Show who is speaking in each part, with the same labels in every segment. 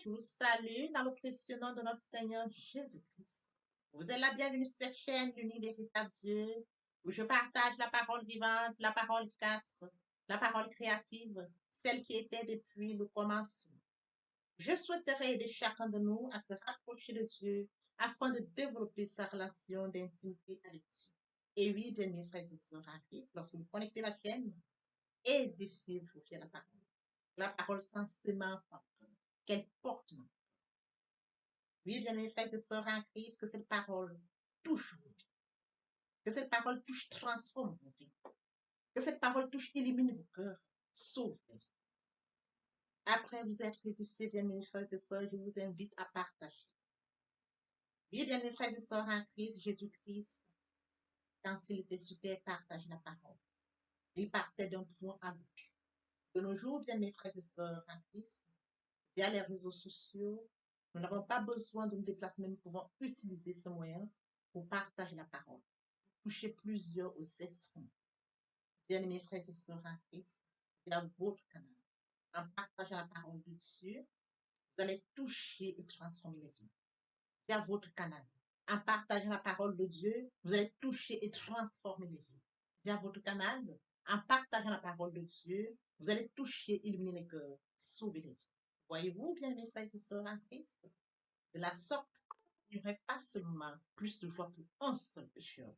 Speaker 1: je vous salue dans le précieux nom de notre Seigneur Jésus-Christ. Vous êtes la bienvenue sur cette chaîne, l'unique véritable Dieu, où je partage la parole vivante, la parole efficace, la parole créative, celle qui était depuis le commencement. Je souhaiterais aider chacun de nous à se rapprocher de Dieu afin de développer sa relation d'intimité avec Dieu. Et oui, bien mes frères et sœurs en Christ, lorsque vous connectez la chaîne, édifiez-vous sur la parole. La parole sans semence en cœur, qu'elle porte. Oui, bien mes frères et sœurs en Christ, que cette parole touche vos vies, que cette parole touche, transforme vos vies, que cette parole touche, illumine vos cœurs, sauve les vies. Après vous être édifiés, bien mes frères et sœurs, je vous invite à partager. Oui, bien mes frères et sœurs en Christ, Jésus-Christ, quand il était sur terre, partage la parole. Il partait d'un point à l'autre. De nos jours, bien mes frères et sœurs en Christ, via les réseaux sociaux, nous n'avons pas besoin de nous déplacer, mais nous pouvons utiliser ce moyen pour partager la parole, toucher plusieurs aux esprits. Bien-aimés frères et sœurs en Christ, via votre canal, en partageant la parole de Dieu, vous allez toucher et transformer les vies. Via votre canal, en partageant la parole de Dieu, vous allez toucher et transformer les vies. Via votre canal, en partageant la parole de Dieu, vous allez toucher, illuminer les cœurs, sauver les vies. Voyez-vous, bien mes frères et sœurs en Christ, de la sorte, il n'y aurait pas seulement plus de joie pour un seul pécheur.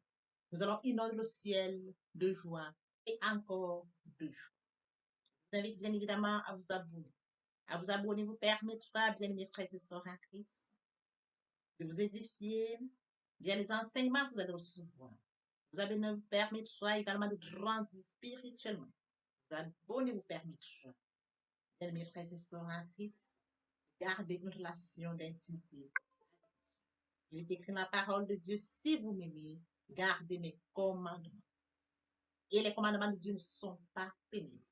Speaker 1: Nous allons inonder le ciel de joie et encore de joie. Je vous invite bien évidemment à vous abonner. À vous abonner vous permettra, bien mes frères et sœurs en Christ, de vous édifier via les enseignements que vous allez recevoir. Vous abonner vous permettra également de grandir spirituellement. Vous abonner vous permettra, bien mes frères et sœurs en Christ, gardez une relation d'intimité. Il est écrit dans la parole de Dieu, si vous m'aimez, gardez mes commandements. Et les commandements de Dieu ne sont pas pénibles.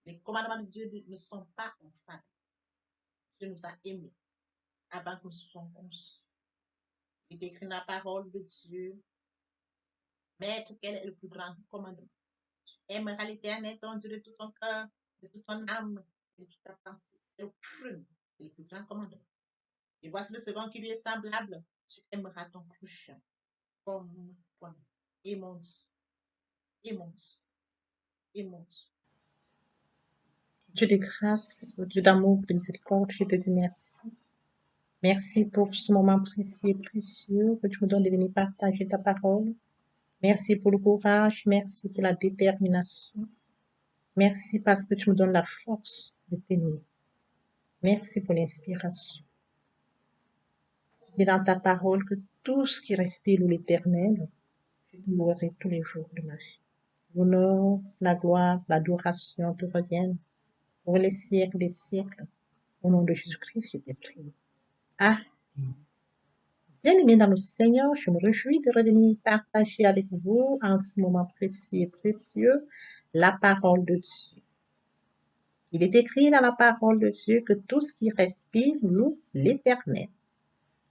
Speaker 1: Les commandements de Dieu ne sont pas infâmes. Dieu nous a aimés avant que nous soyons conçus. Il est écrit dans la parole de Dieu, Maître, quel est le plus grand commandement? Aimeras l'Éternel, ton Dieu, de tout ton cœur, de toute ton âme, de toute ta pensée. C'est le premier, c'est le plus grand commandement. Et voici le second qui lui est semblable. Tu aimeras ton prochain comme toi-même. Et mon Dieu, et mon Dieu, et mon Dieu. Dieu de grâce, Dieu d'amour, de miséricorde, je te dis merci. Merci pour ce moment précieux et précieux que tu me donnes de venir partager ta parole. Merci pour le courage, merci pour la détermination. Merci parce que tu me donnes la force de tenir. Merci pour l'inspiration. Et dans ta parole que tout ce qui respire l'Éternel, je te louerai tous les jours de ma vie. L'honneur, la gloire, l'adoration te reviennent pour les siècles des siècles. Au nom de Jésus-Christ, je t'ai prié. Amen. Bien-aimés dans le Seigneur, je me réjouis de revenir partager avec vous en ce moment précis et précieux la parole de Dieu. Il est écrit dans la parole de Dieu que tout ce qui respire loue l'Éternel.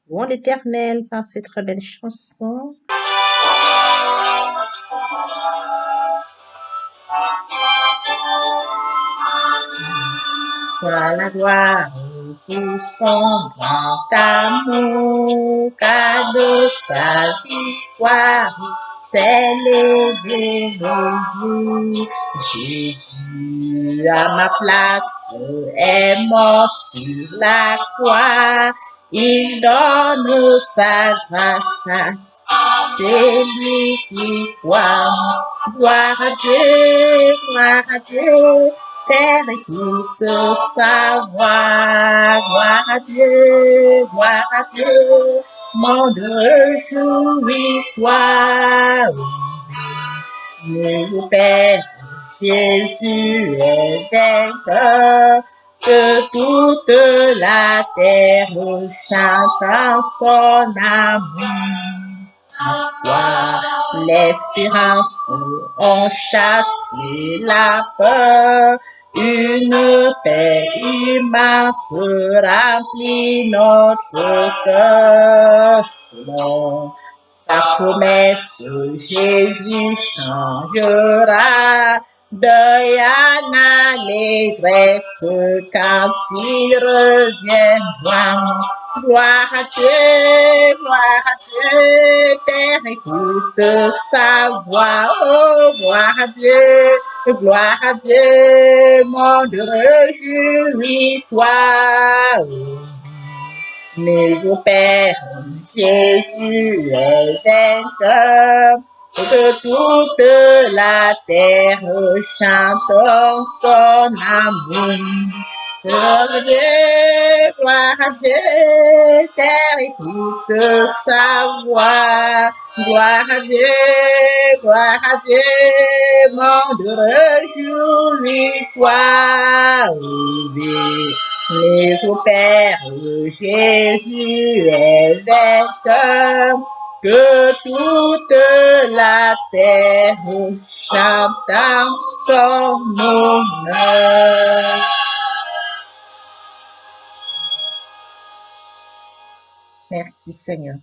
Speaker 1: Louons l'Éternel par cette très belle chanson. Soit la gloire pour son grand amour, car de sa victoire s'est levé le jour. Jésus à ma place est mort sur la croix. Il donne sa grâce à celui qui croit. Gloire à Dieu, gloire à Dieu. Terre écoute sa voix, gloire à Dieu, monde réjouis-toi, le Père Jésus est vainqueur, que toute la terre chante en son amour. Foi, l'espérance ont chassé la peur, une paix immense remplit notre cœur. Selon Ta promesse, Jésus changera deuil en allégresse quand il reviendra. Gloire à Dieu, terre écoute sa voix, oh, gloire à Dieu, monde réjouis-toi. Mais au Père, Jésus est vainqueur, et que toute la terre chante son amour. Gloire à Dieu, terre écoute sa voix. Gloire à Dieu, monde réjouis-toi. Oui. Mais au Père, Jésus est vainqueur, que toute la terre chante en son honneur. Merci Seigneur.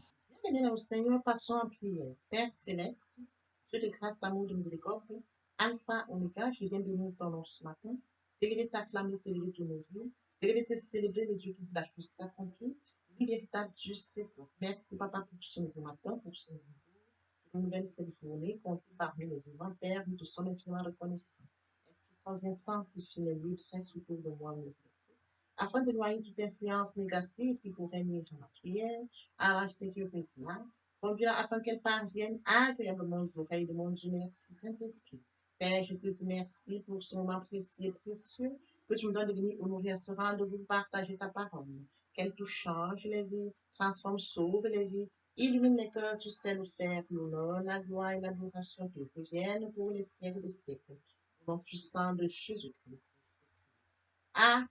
Speaker 1: Bien, au Seigneur, passons en prière. Père céleste, Dieu de grâce, d'amour, de miséricorde, Alpha, Oméga, je viens bénir ton nom ce matin. T'élever, t'acclamer, t'élever, t'honorer. T'élever, te célébrer le Dieu qui fait la chose s'accomplir. Oui, véritable Dieu, c'est toi. Merci, Papa, pour ce nouveau matin, pour ce nouveau jour, pour une nouvelle cette journée, comptée parmi les vivants. Père, nous te sommes infiniment reconnaissants. Esprit Saint, viens sanctifier les lieux très autour de moi, afin de noyer toute influence négative qui pourrait nuire à ma prière, arrache cette cela, conduire afin qu'elle parvienne agréablement aux oreilles de mon Dieu. Merci, Saint-Esprit. Père, je te dis merci pour ce moment précieux et précieux que tu me donnes de venir honorer à ce rendez-vous, partager ta parole. Qu'elle tout change les vies, transforme, sauve les vies, illumine les cœurs, tu sais nous faire l'honneur, la gloire et l'adoration te reviennent pour les siècles des siècles. Au nom puissant de Jésus-Christ. Amen.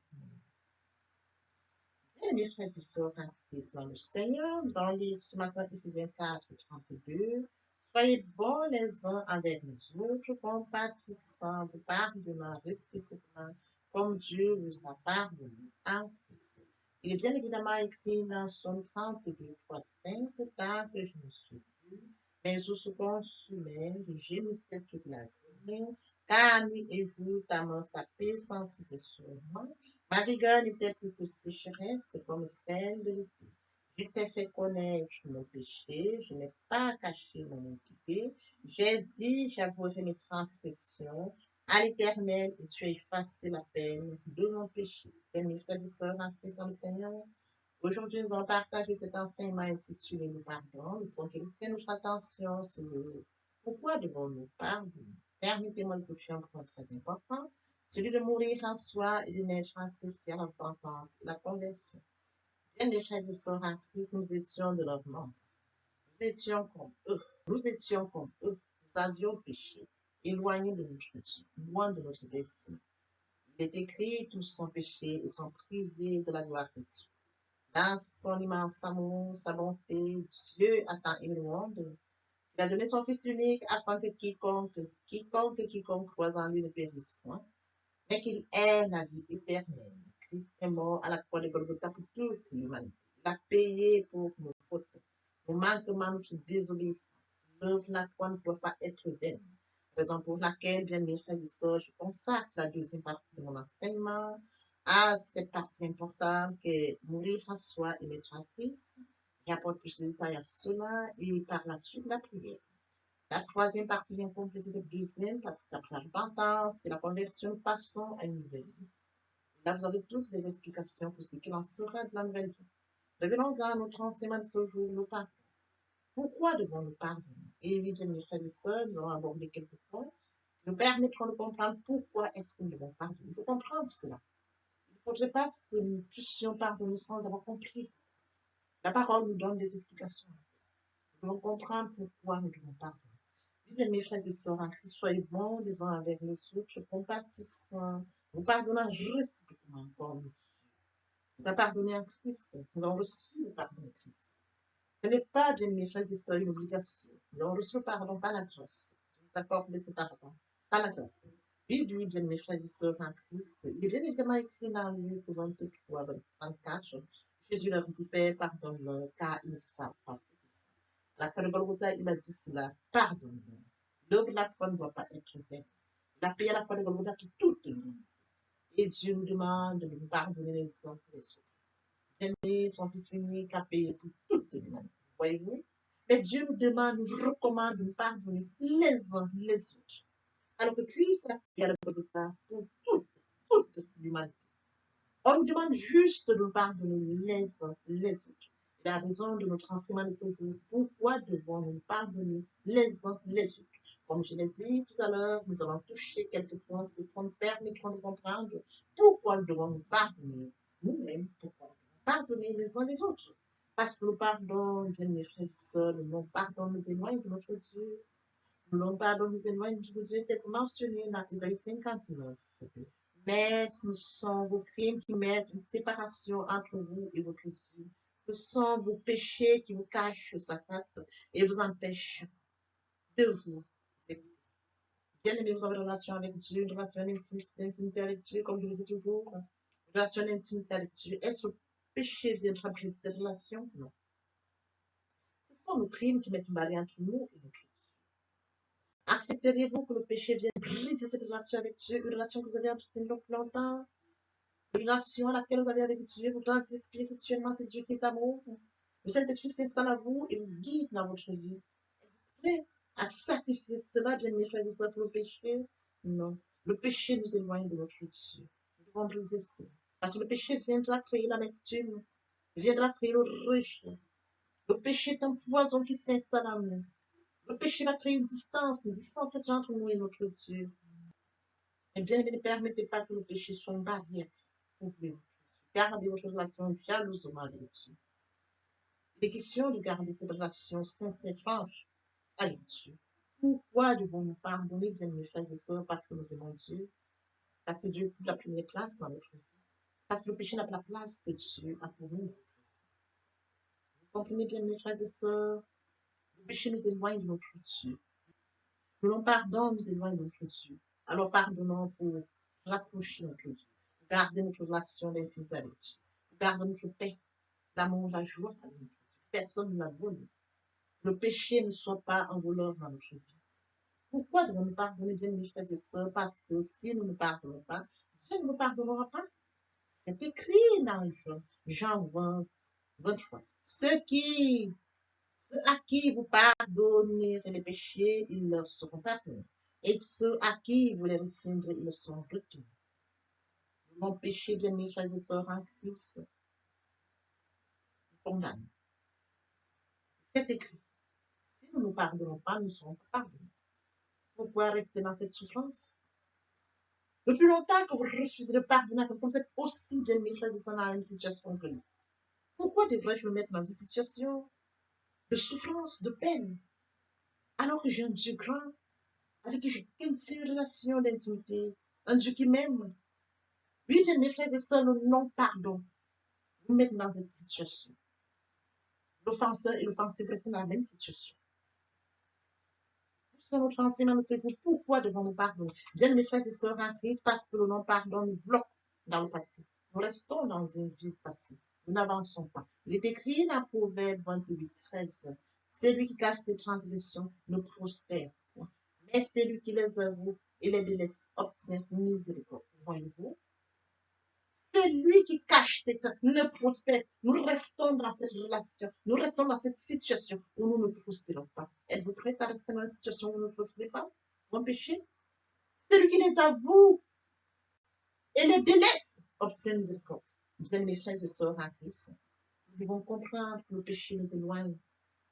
Speaker 1: Bien, mes frères et sœurs en Christ dans le Seigneur, nous allons lire ce matin Éphésiens 4, 32. Soyez bons les uns envers les autres, compatissants, vous pardonnant réciproquement, comme Dieu vous a pardonné en Christ. Il est bien évidemment écrit dans Somme 32, 3, 5, tant que je me suis vu, mes os se consumaient, je gémissais toute la journée, car nuit et jour, ta main sapée sentissait sur moi. Ma rigueur n'était plus que sécheresse comme celle de l'été. Je t'ai fait connaître mon péché, je n'ai pas caché mon iniquité. J'ai dit, j'avouerai mes transgressions à l'Éternel et tu as effacé la peine de mon péché. Mes frères et sœurs en Christ dans le Seigneur, aujourd'hui nous allons partager cet enseignement intitulé Nous pardon. Nous voulons qu'il tienne notre attention sur le pourquoi devons-nous pardonner. Permettez-moi de toucher un point très important, celui de mourir en soi et de naître en Christ qui a la repentance et la conversion. Bien des frères et sœurs en Christ, nous étions de leur monde. Nous étions comme eux. Nous étions comme eux. Nous avions péché, éloignés de notre Dieu, loin de notre destin. Il est écrit, tous sont péchés et sont privés de la gloire de Dieu. Dans son immense amour, sa bonté, Dieu a tant aimé le monde. Il a donné son Fils unique afin que quiconque croise en lui ne périsse point, mais qu'il ait la vie éternelle. Christ est mort à la croix de Golgotha pour toute l'humanité. Il a payé pour nos fautes, nos manquements, notre désobéissance. L'œuvre de la croix ne doit pas être vaine. Raison pour laquelle, bien mes frères et sœurs, je consacre la deuxième partie de mon enseignement à cette partie importante qui est mourir à soi et naître en Christ. J'apporte plus de détails à cela et par la suite la prière. La troisième partie vient compléter cette deuxième parce qu'après la repentance et la conversion, nous passons à une nouvelle vie. Là, vous avez toutes les explications pour ce qu'il en sera de la nouvelle vie. Revenons à notre enseignement de ce jour, le pardon. Pourquoi devons-nous pardonner? Et oui, bien, mes frères et sœurs, nous allons aborder quelques points qui nous permettront de comprendre pourquoi est-ce que nous devons pardonner. Il faut comprendre cela. Il ne faudrait pas que nous puissions pardonner sans avoir compris. La parole nous donne des explications. Nous devons comprendre pourquoi nous devons pardonner. Bien, mes frères et sœurs en Christ, soyez bons les uns avec les autres, compatissants, vous pardonnant réciproquement comme nous a pardonné en Christ. Nous avons reçu le pardon de Christ. Ce n'est pas, bien mes frères et sœurs, une obligation. Nous avons reçu le pardon par la grâce. Je vous accorde ce pardon par la grâce. Oui, oui, bien mes frères et sœurs en Christ, il est bien évidemment écrit dans Luc 23, 34, Jésus leur dit, Père, pardonne-leur, car ils ne savent pas ce qu'ils font. La croix de Golgotha, il a dit cela. Pardonne-nous. L'œuvre de la croix ne doit pas être vaine. Il a payé à la croix de Golgotha pour toutes nous. Et Dieu nous demande de nous pardonner les uns les autres. Aimer son Fils unique a payé pour toute l'humanité. Voyez-vous? Mais Dieu nous demande, nous recommande de nous pardonner les uns les autres. Alors que Christ a payé à la Golgotha pour toute l'humanité. On nous demande juste de nous pardonner les uns les autres. Il a raison de notre enseignement de ce jour. Pourquoi devons-nous nous pardonner les uns les autres? Comme je l'ai dit tout à l'heure, nous allons toucher quelques points qui nous permettront de comprendre pourquoi nous devons nous pardonner nous-mêmes, pourquoi nous devons pardonner les uns les autres. Parce que le pardon, bien mes frères et sœurs, le pardon nous éloigne de notre Dieu. Le pardon nous éloigne de notre Dieu, tel que mentionné dans Isaïe 59. Mais ce sont vos crimes qui mettent une séparation entre vous et votre Dieu. Ce sont vos péchés qui vous cachent sa face et vous empêchent de vous écouter. Bien aimé, vous avez une relation avec Dieu, une relation d'intimité avec Dieu, comme je le dis toujours. Une relation d'intimité avec Dieu. Est-ce que le péché viendra briser cette relation? Non. Ce sont nos crimes qui mettent une barrière entre nous et notre Dieu. Accepteriez-vous que le péché vienne briser cette relation avec Dieu, une relation que vous avez entretenue depuis longtemps? Une relation à laquelle vous avez avec Dieu, vous grandissez spirituellement, c'est Dieu qui est amour. Le Saint-Esprit s'installe à vous et vous guide dans votre vie. Êtes-vous prêt à sacrifier cela, bien mes frères et sœurs, pour le péché? Non. Le péché nous éloigne de notre Dieu. Nous devons briser cela. Parce que le péché viendra créer l'amertume, viendra créer le rejet. Le péché est un poison qui s'installe en nous. Le péché va créer une distanciation entre nous et notre Dieu. Eh bien, ne permettez pas que le péché soit une barrière pour vous. Gardez votre relation jalousement avec Dieu. Il est question de garder cette relation sincère, franche avec Dieu. Pourquoi devons-nous pardonner, bien mes frères et sœurs? Parce que nous aimons Dieu. Parce que Dieu occupe la première place dans notre vie. Parce que le péché n'a pas la place que Dieu a pour nous. Vous comprenez bien, mes frères et sœurs? Le péché nous éloigne de notre Dieu. Le non-pardon nous éloigne de notre Dieu. Alors pardonnons pour rapprocher notre Dieu. Garder notre relation d'intimité avec Dieu. Garder notre paix, l'amour, la joie avec notre Dieu. Personne ne l'a volé. Le péché ne soit pas un voleur dans notre vie. Pourquoi devons-nous pardonner, bien mes frères et sœurs? Parce que si nous ne pardonnons pas, Dieu ne nous pardonnera pas. C'est écrit dans Jean 20, 23. Ceux à qui vous pardonnerez les péchés, ils leur seront pardonnés. Et ceux à qui vous les retiendrez, ils seront retournés. Mon péché, bien mes frères et sœurs, en Christ, nous condamne. C'est écrit. Si nous ne pardonnons pas, nous ne serons pas pardonnés. Pourquoi rester dans cette souffrance? Le plus longtemps que vous refusez de pardonner, comme vous êtes aussi, bien mes frères et sœurs, dans la même situation que nous. Pourquoi devrais-je me mettre dans une situation de souffrance, de peine, alors que j'ai un Dieu grand, avec qui j'ai une relation d'intimité, un Dieu qui m'aime? Oui, bien mes frères et sœurs, le non-pardon vous met dans cette situation. L'offenseur et l'offensé restent dans la même situation. Sur notre enseignement de ce jour, pourquoi devons-nous pardonner? Bien mes frères et sœurs en Christ, parce que le non-pardon nous bloque dans le passé. Nous restons dans une vie passée. Nous n'avançons pas. Il est écrit dans Proverbe 28, 13. Celui qui cache ses transgressions ne prospère point, mais celui qui les avoue et les délaisse obtient miséricorde. Voyez-vous? Celui qui cache ses cœurs ne prospère. Nous restons dans cette relation, nous restons dans cette situation où nous ne prospérons pas. Êtes-vous prêts à rester dans une situation où vous ne prospérez pas? Mon péché? Celui qui les avoue et les délaisse obtient miséricorde. Vous aimez mes frères et sœurs en Christ. Nous devons comprendre que le péché nous éloigne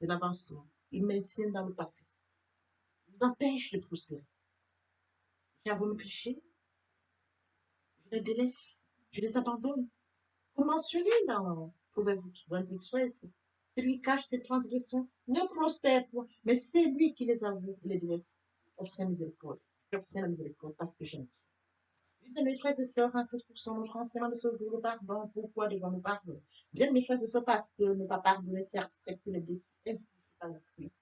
Speaker 1: de l'avancement. Il maintient dans le passé. Il nous empêche de prospérer. J'avoue mes péchés. Je les délaisse. Je les abandonne. Comme mentionné dans Proverbe 28, 13. Celui qui cache ses transgressions ne prospère point, mais c'est lui qui les avoue et les délaisse obtient miséricorde. J'obtiens la miséricorde parce que j'aime Dieu. Bien, mes frères et sœurs, en Christ pour son notre enseignement de ce jour, le pardon, pourquoi devons-nous pardonner? Bien, mes frères et sœurs, parce que ne pas pardonner, c'est accepter les blessures infligées par autrui.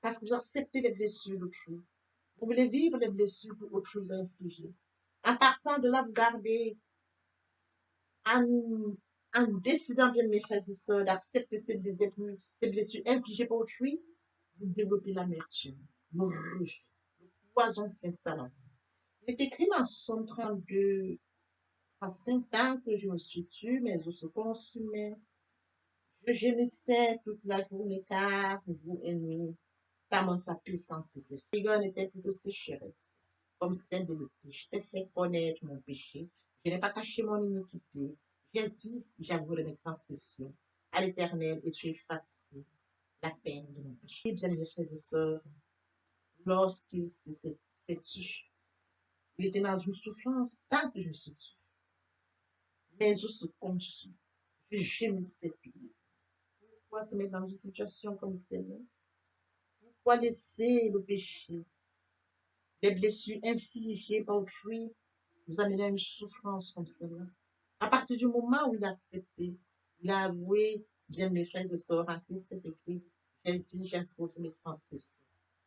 Speaker 1: Parce que vous acceptez les blessures d'autrui. Vous voulez vivre les blessures que autrui vous a infligées. En partant de là, vous gardez En décidant, bien mes frères et sœurs, d'accepter ces blessures infligées par autrui, vous développez l'amertume, le rejet, le poison s'installe en vous. Il est écrit dans Somme 32, à 5 ans que je me suis tue, mes os se consumaient. Je gémissais toute la journée car jour et nuit, tellement sa puissance ses rigueur n'était plus que sécheresse, comme celle de l'été. Je t'ai fait connaître mon péché, je n'ai pas caché mon iniquité. J'ai dit, j'avouerai mes transgressions à l'Éternel et tu effaces la peine de mon péché. Et bien, mes frères et sœurs, lorsqu'il s'est tu, il était dans une souffrance tant que je me suis tue. Mes os se consument. Je gémissais plus. Pourquoi se mettre dans une situation comme celle-là? Pourquoi laisser le péché, les blessures infligées par autrui, vous amener à une souffrance comme celle-là? À partir du moment où il a accepté, il a avoué, bien mes frères et sœurs, en Christ, c'est écrit, j'ai dit, j'avoue mes transgressions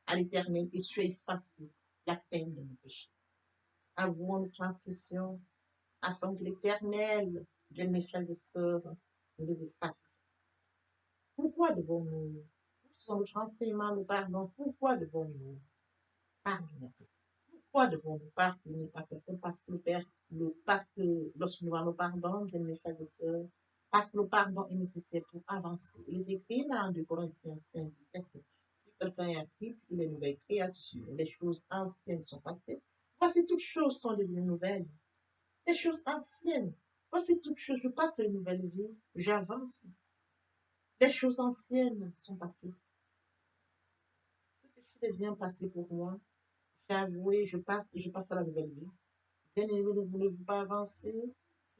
Speaker 1: à l'Éternel et tu as effacé la peine de mon péché. Avouons nos transgressions afin que l'Éternel, bien mes frères et sœurs, nous les efface. Pourquoi devons-nous, pour notre enseignement, le pardon, pourquoi devons-nous pardonner? Pourquoi devons-nous pardonner à quelqu'un? Parce que parce que lorsque nous avons le pardon, bien mes frères et sœurs, parce que le pardon est nécessaire pour avancer. Il est écrit dans 2 Corinthiens 5, 17, si quelqu'un est à Christ, il est une nouvelle créature. Les choses anciennes sont passées. Voici toutes choses sont devenues nouvelles. Les choses anciennes. Voici toutes choses. Je passe une nouvelle vie. J'avance. Les choses anciennes sont passées. Ce péché devient passé pour moi. J'ai avoué, je passe à la nouvelle vie. Bien-aimé, ne voulez-vous pas avancer?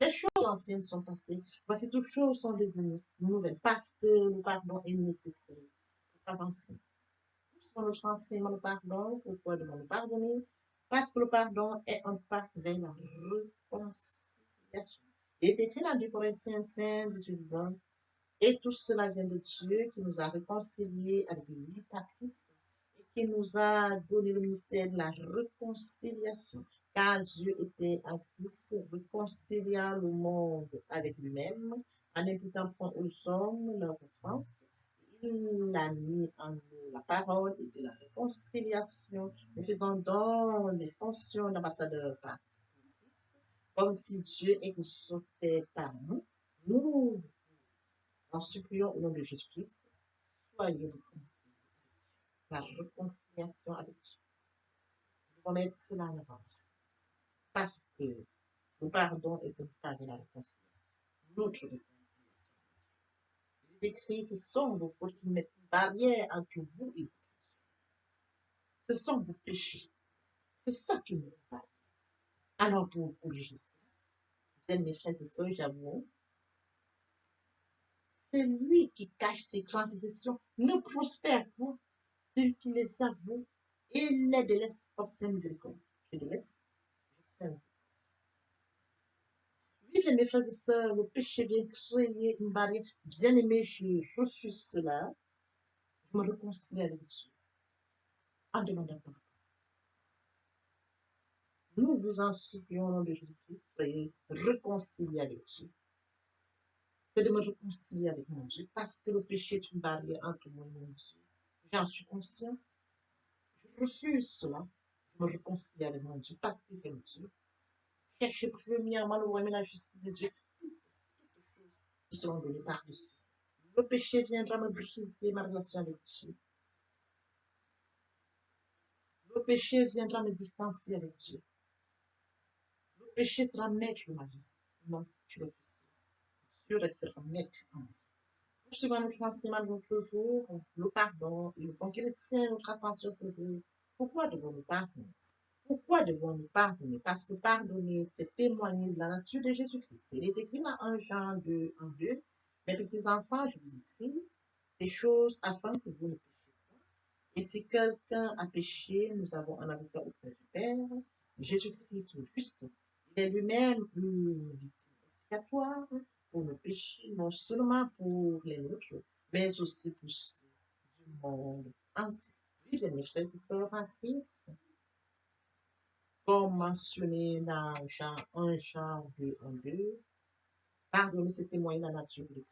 Speaker 1: Les choses anciennes sont passées. Voici toutes choses sont devenues nouvelles parce que le pardon est nécessaire pour avancer. Pour notre enseignement, le pardon, pourquoi devons-nous pardonner? Parce que le pardon est un pas vers la réconciliation. Il est écrit dans 2 Corinthiens 5, 18, 20. Et tout cela vient de Dieu qui nous a réconciliés avec lui par Christ et qui nous a donné le ministère de la réconciliation. Car Dieu était en Christ, réconciliant le monde avec lui-même, en imputant point aux hommes leur offense. Il a mis en nous la parole et de la réconciliation, nous faisant donc des fonctions d'ambassadeurs par Christ, comme si Dieu exautait par nous. Nous en suppliant au nom de Jésus-Christ, soyez réconciliés. La réconciliation avec Dieu. Nous devons mettre cela en avance. Parce que le pardon est un pas de la réconciliation. Notre réconciliation. Il est écrit, ce sont vos fautes qui mettent une barrière entre vous et vous. Ce sont vos péchés. C'est ça qui nous parle. Alors pour corriger ça, bien mes frères et sœurs, j'avoue, c'est lui qui cache ses transgressions, ne prospère point. Celui qui les avoue et les délaisse obtient miséricorde. Je délaisse, j'obtiens miséricorde. Oui, bien mes frères et sœurs, le péché vient créer une barrière. Bien aimé, je refuse cela. Je me réconcilie avec Dieu en demandant pardon. Nous vous en supplions au nom de Jésus-Christ, soyez réconciliés avec Dieu. C'est de me réconcilier avec mon Dieu parce que le péché est une barrière entre moi et mon Dieu. J'en suis conscient. Je refuse cela. Je me réconcilie avec mon Dieu parce qu'il est Dieu. Cherchez premièrement le royaume et la justice de Dieu. Toutes choses qui seront données par-dessus. Le péché viendra me briser ma relation avec Dieu. Le péché viendra me distancer avec Dieu. Le péché sera maître de ma vie. Non, je le fais. Dieu restera maître en moi. Poursuivons notre enseignement de notre jour, le pardon et le bon chrétien, notre attention sur Dieu. Pourquoi devons-nous pardonner? Pourquoi devons-nous pardonner? Parce que pardonner, c'est témoigner de la nature de Jésus-Christ. Il est écrit dans 1 Jean 2, 1, 2. Mes petits enfants, je vous écris ces choses afin que vous ne péchiez pas. Et si quelqu'un a péché, nous avons un avocat auprès du Père, Jésus-Christ le juste. Il est lui-même une victime expiatoire pour nos péchés, non seulement pour les nôtres, mais aussi pour ceux du monde entier. Oui, bien, mes frères et sœurs en Christ, comme mentionné dans Jean 1, Jean 2, 1, 2, Pardonner, c'est témoigner la nature de Christ.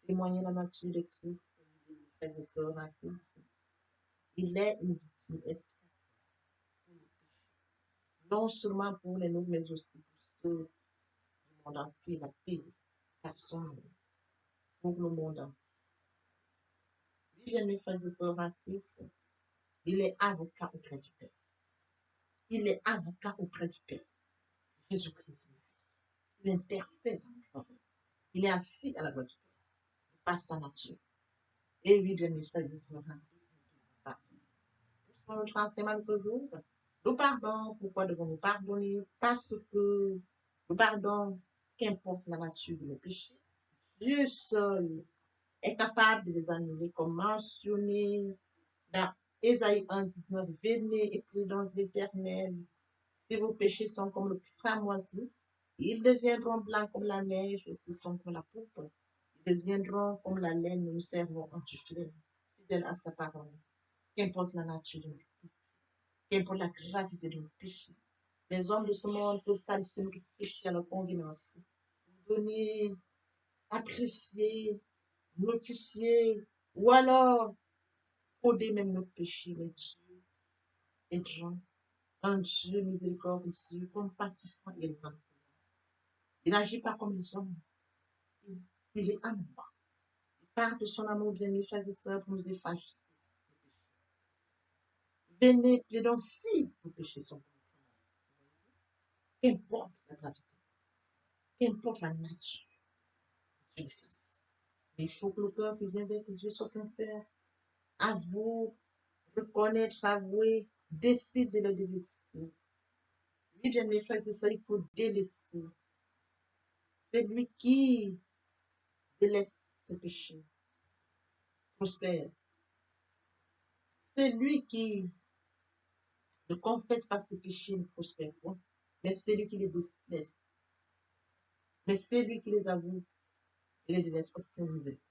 Speaker 1: Témoigner la nature de Christ, frères et sœurs en Christ. Il est une victime expiatoire pour les péchés. Non seulement pour les nôtres, mais aussi pour ceux du monde entier. Il a payé par son nom pour le monde entier. Bien, mes frères et sœurs en Christ, il est avocat auprès du Père. Il est avocat auprès du Père. Jésus-Christ. Il intercède en faveur. Il est assis à la droite du Père, par sa nature. Et oui, bien, mes frères et sœurs en Christ, pour notre enseignement de ce jour, nous pardonnons. Pourquoi devons-nous pardonner? Parce que nous pardonnons, qu'importe la nature de nos péchés, Dieu seul est capable de les annuler, comme mentionné dans Ésaïe 1,19. Venez et priez dans l'Éternel. Si vos péchés sont comme le cramoisi, ils deviendront blancs comme la neige, et s'ils sont comme la pourpre, ils deviendront comme la laine, nous servons en tuflette, fidèle à sa parole. Qu'importe la nature de notre péché, qu'importe la gravité de notre péché, les hommes de ce monde peuvent qualifier notre péché à leur convenance, donner, apprécier, notifier, ou alors coder même notre péché. Mais Dieu est grand, un Dieu miséricordieux, compatissant et aimant. Il n'agit pas comme les hommes. Il est amour. Il part de son amour bien-aimé, frères et sœurs, pour nous effacer. Venez, plaidons si vos péchés sont pour nous. Qu'importe la gravité, qu'importe la nature, Dieu le fasse. Mais il faut que le cœur qui vient avec Dieu soit sincère. Avoue, reconnaître, avouer, décide de le délaisser. Oui, bien mes frères et sœurs, il faut délaisser. C'est lui qui délaisse ses péchés, prospère. C'est lui qui ne confesse pas ses péchés, ne prospère point. Mais c'est lui qui les délaisse. Mais c'est lui qui les avoue et les délaisse obtient miséricorde.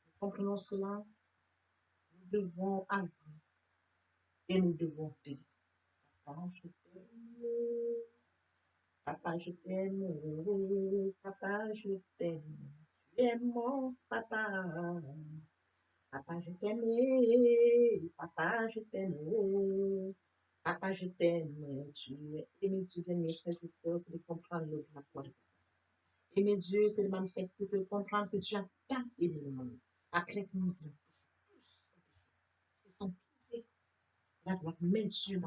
Speaker 1: Nous comprenons cela. Nous devons avouer et nous devons délaisser. Papa, je t'aime. Papa, je t'aime. Papa, je t'aime. Tu es mon papa. Papa, je t'aime. Papa, je t'aime. Papa, je t'aime. Tu es aimé, tu viens, mes frères et sœurs, c'est de comprendre le la foi de Papa. Aimer Dieu, c'est de manifester, c'est de comprendre que Dieu a tant aimé le monde. Après que nous ayons tous, ils sont trouvés la gloire, mais Dieu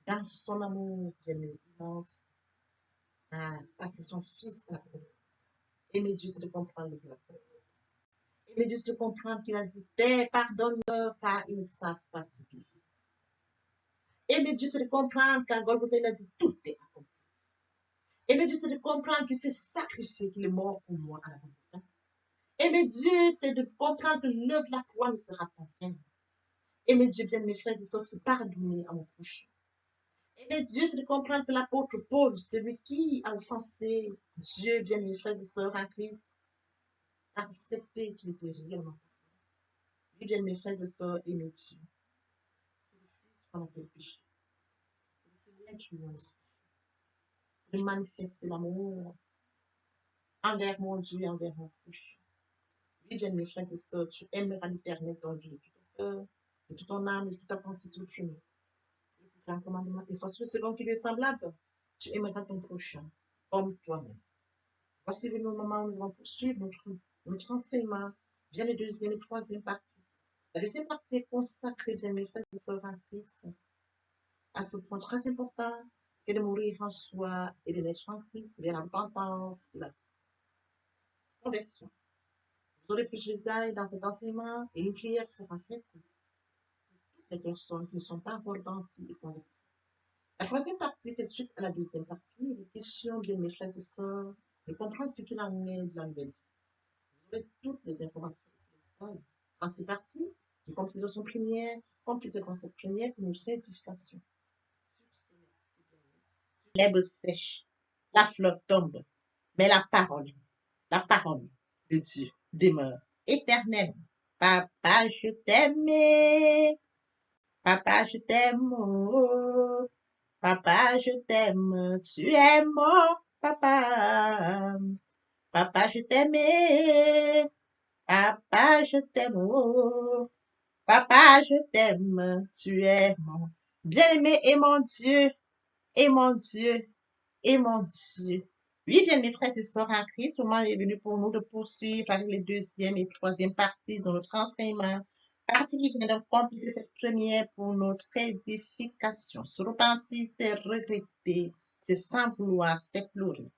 Speaker 1: dans son amour, bien immense, a passé son Fils à la croix. Aimer Dieu, c'est de comprendre le la foi. Aimer Dieu, c'est de comprendre qu'il a dit, Père, pardonne-leur, car ils ne savent pas ce qu'ils font. Aimer Dieu, c'est de comprendre qu'à Golgotha, il a dit, tout est accompli. Aimer Dieu, c'est de comprendre qu'il s'est sacrifié, qu'il est mort pour moi à la Golgotha. Aimer Dieu, c'est de comprendre que l'œuvre de la croix ne sera pas vaine. Aimer Dieu, bien mes frères et sœurs, c'est pardonner à mon prochain. Aimer Dieu, c'est de comprendre que l'apôtre Paul, celui qui a offensé Dieu, bien mes frères et sœurs en Christ, a accepté qu'il était réellement. Oui, bien mes frères et sœurs, aimer Dieu. C'est le Fils qu'on appelle péché. C'est le Seigneur qui nous inspire. C'est de manifester l'amour envers mon Dieu et envers mon prochain. Oui, bien mes frères et sœurs, tu aimeras l'Éternel ton Dieu de tout ton cœur, de toute ton âme, de toute ta pensée sur le chemin. Le plus grand commandement est voici le second qui lui est semblable. Tu aimeras ton prochain comme toi-même. Voici le moment où nous allons poursuivre notre enseignement. Vient le deuxième et troisième partie. La deuxième partie est consacrée, bien mes frères et sœurs en Christ, à ce point très important que de mourir en soi et de naître en Christ, vers la repentance et la conversion. Vous aurez plus de détails dans cet enseignement et une prière sera faite pour toutes les personnes qui ne sont pas encore repenties et converties. La troisième partie fait suite à la deuxième partie. Les questions, bien mes frères et sœurs, de comprendre ce qu'il en est de la nouvelle vie. Vous aurez toutes les informations. Dans ces parties, les complications premières, complète le concept première pour notre édification. L'herbe sèche, la fleur tombe, mais la parole de Dieu demeure éternelle. Papa, je t'aime. Papa, je t'aime. Oh. Papa, je t'aime, tu es mon papa. Papa, je t'aime, papa, je t'aime, oh. Papa, je t'aime, tu es mon bien-aimé et mon Dieu, et mon Dieu, et mon Dieu. Oui, bien, mes frères et sœurs en Christ, le moment est venu pour nous de poursuivre avec les deuxième et troisième parties de notre enseignement. Partie qui vient de compléter cette première pour notre édification. Se repentir, c'est regretter, c'est sans vouloir, c'est pleurer.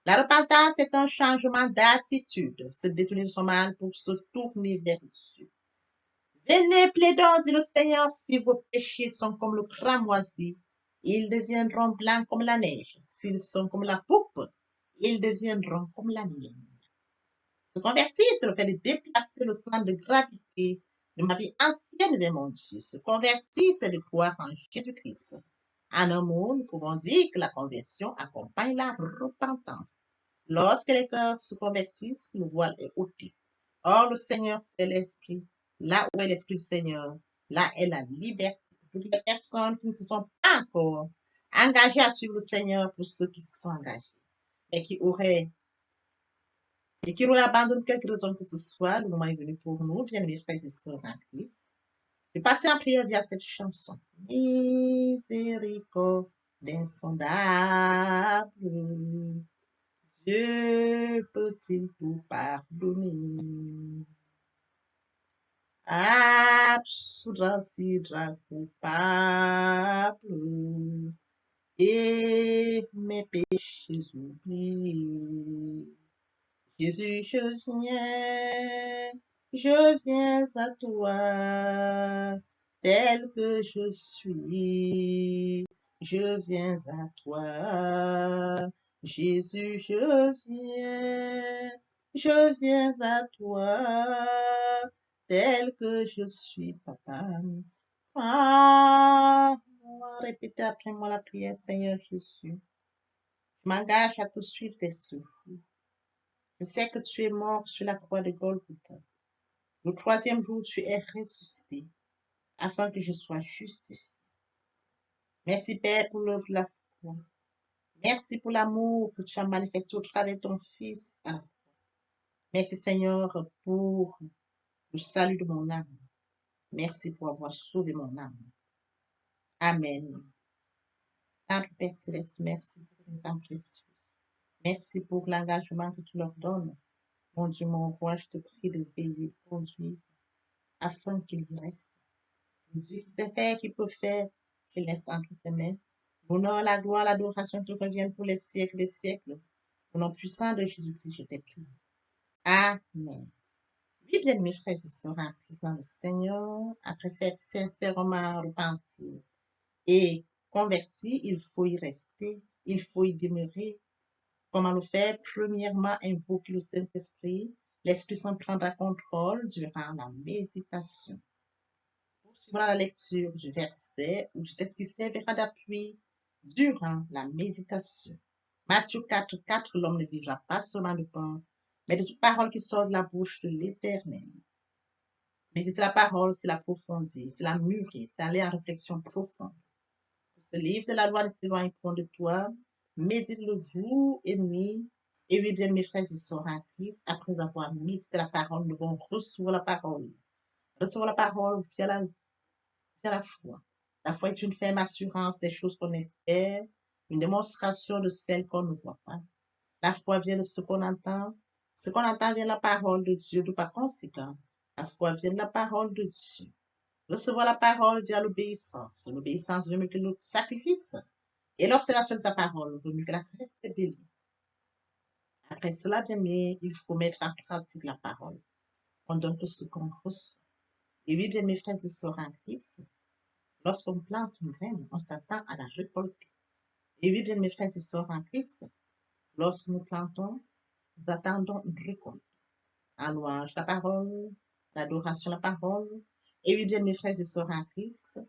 Speaker 1: La repentance est un changement d'attitude, se détourner de son mal pour se tourner vers Dieu. Venez, plaidons, dit le Seigneur, si vos péchés sont comme le cramoisi, ils deviendront blancs comme la neige. S'ils sont comme la pourpre, ils deviendront comme la laine. Se convertir, c'est le fait de déplacer le centre de gravité de ma vie ancienne vers mon Dieu. Se convertir, c'est de croire en Jésus-Christ. En un mot, nous pouvons dire que la conversion accompagne la repentance. Lorsque les cœurs se convertissent, le voile est ôté. Or, le Seigneur, c'est l'Esprit. Là où est l'Esprit du Seigneur, là est la liberté. Pour toutes les personnes qui ne se sont pas encore engagées à suivre le Seigneur, pour ceux qui se sont engagés et qui auraient abandonné quelque raison que ce soit, le moment est venu pour nous, bien mes frères et sœurs en Christ, de passer en prière via cette chanson. Miséricorde insondable, Dieu peut-il tout pardonner? Absoudra sidra coupable et mes péchés oubliés. Jésus, je viens à toi, tel que je suis. Je viens à toi, Jésus, je viens à toi, tel que je suis, papa. Ah, répétez après moi la prière, Seigneur Jésus. Je m'engage à te suivre tes souffles. Je sais que tu es mort sur la croix de Golgotha. Le troisième jour, tu es ressuscité afin que je sois justifié. Merci, Père, pour l'œuvre de la foi. Merci pour l'amour que tu as manifesté au travers de ton Fils. Merci, Seigneur, pour le salut de mon âme. Merci pour avoir sauvé mon âme. Amen. Notre Père Céleste, merci pour les âmes précieuses. Merci pour l'engagement que tu leur donnes. Mon Dieu, mon roi, je te prie de veiller, conduire, afin qu'ils y restent. Dieu qui sait faire, qui peut faire, je laisse entre tes mains. L'honneur, la gloire, l'adoration te reviennent pour les siècles des siècles. Au nom puissant de Jésus-Christ, je t'ai prié. Amen. Oui, bien, mes frères et sœurs en Christ dans le Seigneur, après s'être sincèrement repenti et converti, il faut y rester, il faut y demeurer. Comment le faire? Premièrement, invoquer le Saint-Esprit. L'Esprit Saint prendra contrôle durant la méditation. Poursuivra la lecture du verset ou du texte qui servira d'appui durant la méditation. Matthieu 4:4, l'homme ne vivra pas seulement de pain, mais de toute parole qui sort de la bouche de l'Éternel. Méditer la parole, c'est l'approfondir, c'est la mûrir, c'est aller en réflexion profonde. Ce livre de la loi ne s'éloigne point de toi. Médite-le jour et nuit. Et oui, bien, mes frères et sœurs en Christ, après avoir médité la parole, nous devons recevoir la parole. Recevoir la parole via la foi. La foi est une ferme assurance des choses qu'on espère, une démonstration de celles qu'on ne voit pas. La foi vient de ce qu'on entend. Ce qu'on entend vient de la parole de Dieu, de par conséquent. La foi vient de la parole de Dieu. Recevoir la parole via l'obéissance. L'obéissance veut mieux que le sacrifice. Et l'observation de sa parole vaut mieux que la rébellion. Après cela, bien aimé, il faut mettre en pratique la parole. On donne tout ce qu'on reçoit. Et oui, bien mes frères et sœurs en Christ, lorsqu'on plante une graine, on s'attend à la récolter. Et oui, bien mes frères et sœurs en Christ, lorsque nous plantons, nous attendons une récolte. En louange la parole, l'adoration la parole. Et oui, bien mes frères et sœurs en Christ,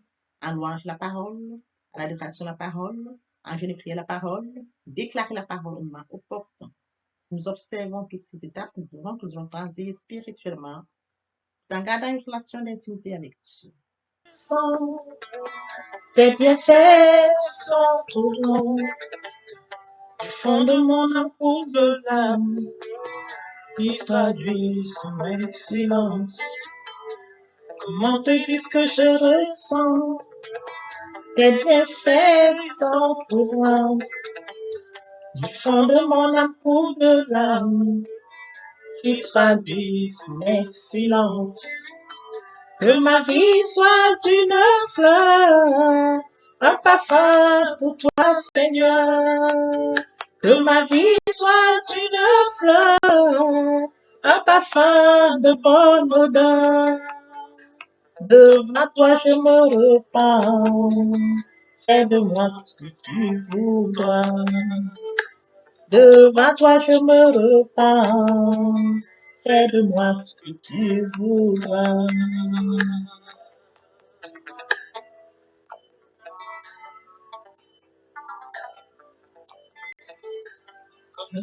Speaker 1: en louange la parole, à l'adoration la parole, en jeûne et prière la parole, déclarer la parole au moment opportun. Nous observons toutes ces étapes, nous pouvons que nous allons grandir spirituellement en gardant une relation d'intimité avec Dieu. Tes bienfaits sont trop grands. Du fond de mon amour de l'âme, qui traduisent mes silences. Comment te dire ce que je ressens? Tes bienfaits sont trop grands. Du fond de mon amour de l'âme, qui traduisent mes silences. Que ma vie soit une fleur, un parfum pour toi, Seigneur. Que ma vie soit une fleur, un parfum de bonne odeur. Devant toi je me repens, fais de moi ce que tu voudras. Devant toi je me repens, fais de moi ce que tu voudras.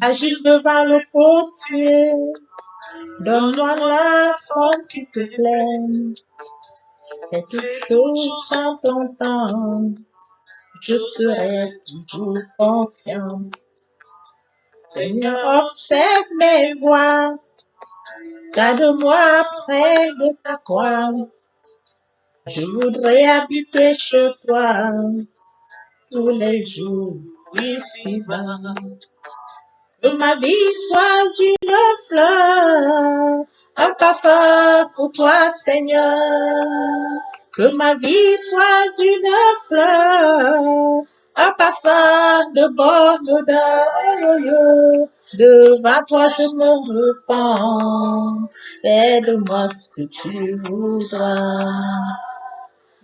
Speaker 1: Agile devant le potier, donne-moi la forme qui te plaît. Fais toutes choses en ton temps, je serai toujours confiante. Seigneur, observe mes voies, garde-moi près de ta croix. Je voudrais habiter chez toi tous les jours ici-bas. Que ma vie soit une fleur, un parfum pour toi, Seigneur. Que ma vie soit une fleur, un parfum de bonne odeur. Devant toi je me repens, fais de moi ce que tu voudras.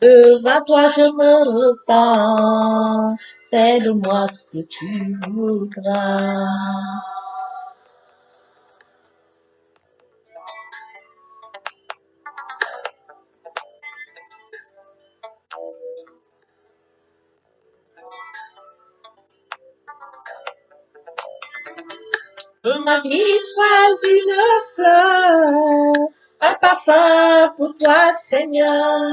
Speaker 1: Devant toi je me repens, fais de moi ce que tu voudras. Que ma vie soit une fleur, un parfum pour toi, Seigneur.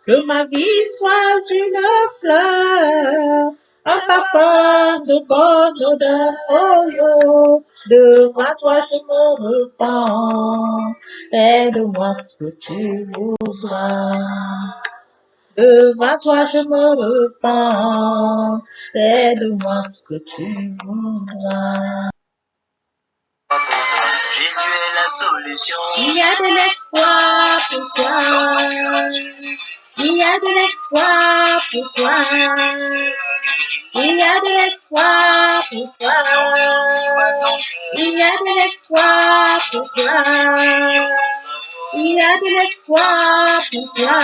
Speaker 1: Que ma vie soit une fleur, un parfum de bonne odeur. Oh, oh. Devant toi je me repens, fais de moi ce que tu voudras. Devant toi je me repens, fais de moi ce que tu voudras.
Speaker 2: Jésus est la solution.
Speaker 1: Il y a de l'espoir pour toi. Il y a de l'espoir pour toi. Il y a de l'espoir pour toi. Il y a de l'espoir pour toi. Il y a de l'espoir pour toi.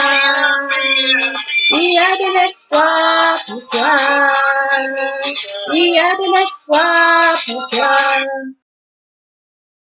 Speaker 1: Il y a de l'espoir pour toi. Il y a de l'espoir